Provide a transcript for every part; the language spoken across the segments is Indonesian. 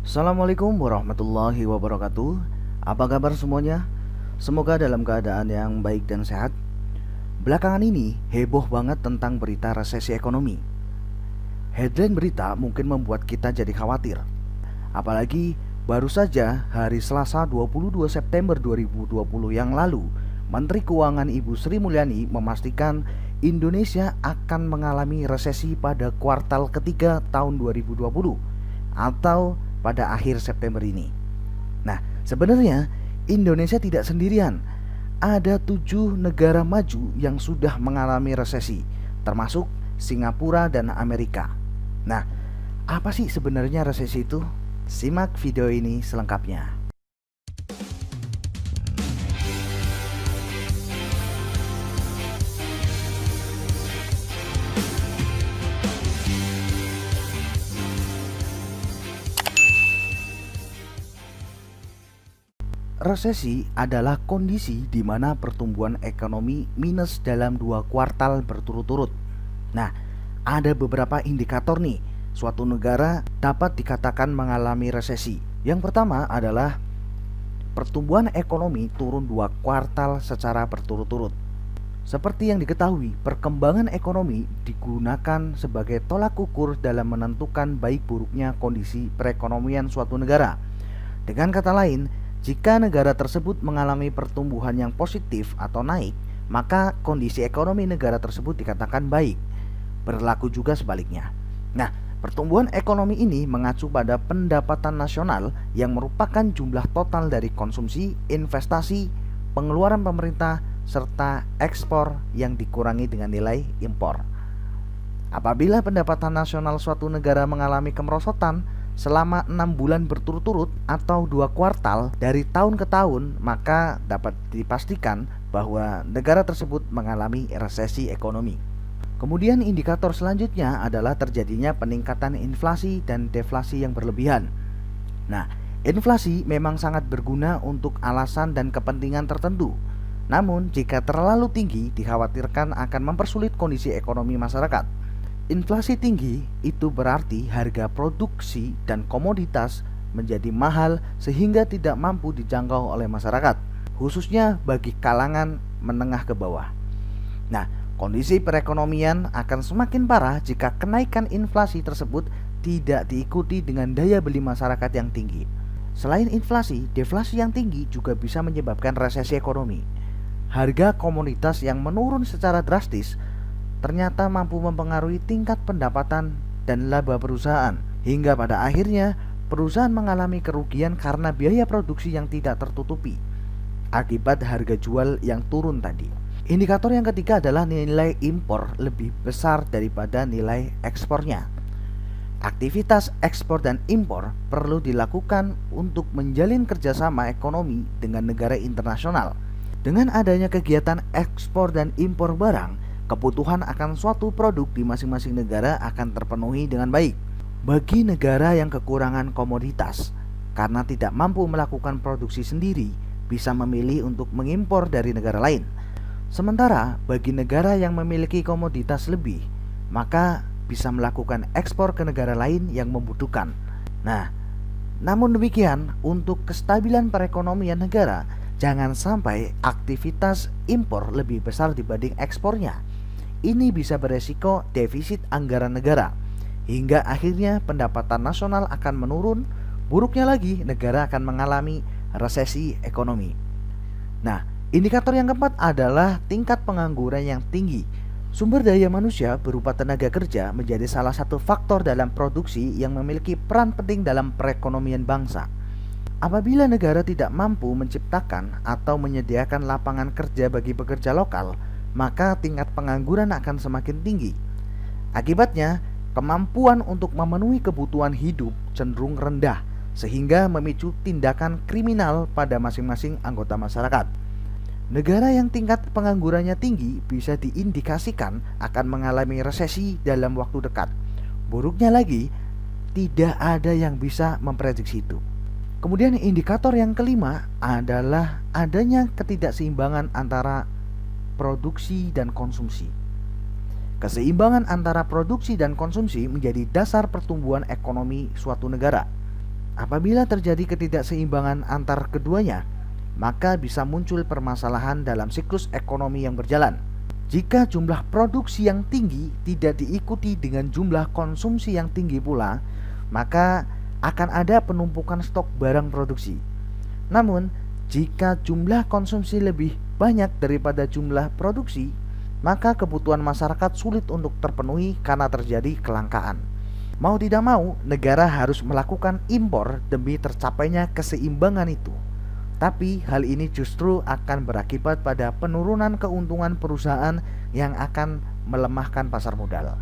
Assalamualaikum warahmatullahi wabarakatuh. Apa kabar semuanya? Semoga dalam keadaan yang baik dan sehat. Belakangan ini heboh banget tentang berita resesi ekonomi. Headline berita mungkin membuat kita jadi khawatir. Apalagi baru saja hari Selasa 22 September 2020 yang lalu, Menteri Keuangan Ibu Sri Mulyani memastikan Indonesia akan mengalami resesi pada kuartal ketiga tahun 2020 atau pada akhir September ini. Nah, sebenarnya Indonesia tidak sendirian. Ada 7 negara maju yang sudah mengalami resesi, termasuk Singapura dan Amerika. Nah, apa sih sebenarnya resesi itu? Simak video ini selengkapnya. Resesi adalah kondisi di mana pertumbuhan ekonomi minus dalam 2 kuartal berturut-turut. Nah, ada beberapa indikator nih, suatu negara dapat dikatakan mengalami resesi. Yang pertama adalah pertumbuhan ekonomi turun 2 kuartal secara berturut-turut. Seperti yang diketahui, perkembangan ekonomi digunakan sebagai tolak ukur dalam menentukan baik buruknya kondisi perekonomian suatu negara. Dengan kata lain, jika negara tersebut mengalami pertumbuhan yang positif atau naik, maka kondisi ekonomi negara tersebut dikatakan baik. Berlaku juga sebaliknya. Nah, pertumbuhan ekonomi ini mengacu pada pendapatan nasional yang merupakan jumlah total dari konsumsi, investasi, pengeluaran pemerintah, serta ekspor yang dikurangi dengan nilai impor. Apabila pendapatan nasional suatu negara mengalami kemerosotan selama 6 bulan berturut-turut atau 2 kuartal dari tahun ke tahun, maka dapat dipastikan bahwa negara tersebut mengalami resesi ekonomi. Kemudian indikator selanjutnya adalah terjadinya peningkatan inflasi dan deflasi yang berlebihan. Nah, inflasi memang sangat berguna untuk alasan dan kepentingan tertentu. Namun, jika terlalu tinggi dikhawatirkan akan mempersulit kondisi ekonomi masyarakat. Inflasi tinggi itu berarti harga produksi dan komoditas menjadi mahal sehingga tidak mampu dijangkau oleh masyarakat, khususnya bagi kalangan menengah ke bawah. Nah, kondisi perekonomian akan semakin parah jika kenaikan inflasi tersebut tidak diikuti dengan daya beli masyarakat yang tinggi. Selain inflasi, deflasi yang tinggi juga bisa menyebabkan resesi ekonomi. Harga komoditas yang menurun secara drastis ternyata mampu mempengaruhi tingkat pendapatan dan laba perusahaan, hingga pada akhirnya perusahaan mengalami kerugian karena biaya produksi yang tidak tertutupi akibat harga jual yang turun tadi. Indikator yang ketiga adalah nilai impor lebih besar daripada nilai ekspornya. Aktivitas ekspor dan impor perlu dilakukan untuk menjalin kerjasama ekonomi dengan negara internasional. Dengan adanya kegiatan ekspor dan impor barang, kebutuhan akan suatu produk di masing-masing negara akan terpenuhi dengan baik. Bagi negara yang kekurangan komoditas karena tidak mampu melakukan produksi sendiri, bisa memilih untuk mengimpor dari negara lain. Sementara bagi negara yang memiliki komoditas lebih, maka bisa melakukan ekspor ke negara lain yang membutuhkan. Nah, namun demikian, untuk kestabilan perekonomian negara, jangan sampai aktivitas impor lebih besar dibanding ekspornya. Ini bisa beresiko defisit anggaran negara, hingga akhirnya pendapatan nasional akan menurun. Buruknya lagi, negara akan mengalami resesi ekonomi. Nah, indikator yang keempat adalah tingkat pengangguran yang tinggi. Sumber daya manusia berupa tenaga kerja menjadi salah satu faktor dalam produksi yang memiliki peran penting dalam perekonomian bangsa. Apabila negara tidak mampu menciptakan atau menyediakan lapangan kerja bagi pekerja lokal, maka tingkat pengangguran akan semakin tinggi. Akibatnya, kemampuan untuk memenuhi kebutuhan hidup cenderung rendah, sehingga memicu tindakan kriminal pada masing-masing anggota masyarakat. Negara yang tingkat penganggurannya tinggi bisa diindikasikan akan mengalami resesi dalam waktu dekat. Buruknya lagi, tidak ada yang bisa memprediksi itu. Kemudian indikator yang kelima adalah adanya ketidakseimbangan antara produksi dan konsumsi. Keseimbangan antara produksi dan konsumsi menjadi dasar pertumbuhan ekonomi suatu negara. Apabila terjadi ketidakseimbangan antar keduanya, maka bisa muncul permasalahan dalam siklus ekonomi yang berjalan. Jika jumlah produksi yang tinggi tidak diikuti dengan jumlah konsumsi yang tinggi pula, maka akan ada penumpukan stok barang produksi. Namun, jika jumlah konsumsi lebih banyak daripada jumlah produksi, maka kebutuhan masyarakat sulit untuk terpenuhi karena terjadi kelangkaan. Mau tidak mau, negara harus melakukan impor demi tercapainya keseimbangan itu. Tapi hal ini justru akan berakibat pada penurunan keuntungan perusahaan yang akan melemahkan pasar modal.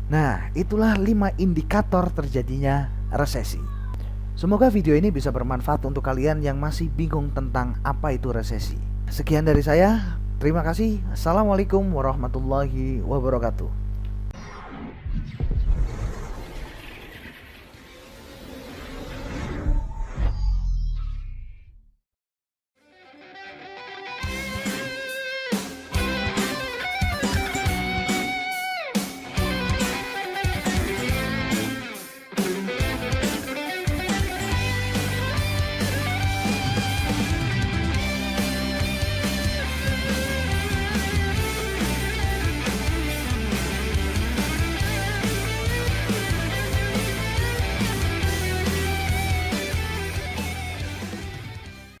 Nah, itulah 5 indikator terjadinya resesi. Semoga video ini bisa bermanfaat untuk kalian yang masih bingung tentang apa itu resesi. Sekian dari saya, terima kasih. Assalamualaikum warahmatullahi wabarakatuh.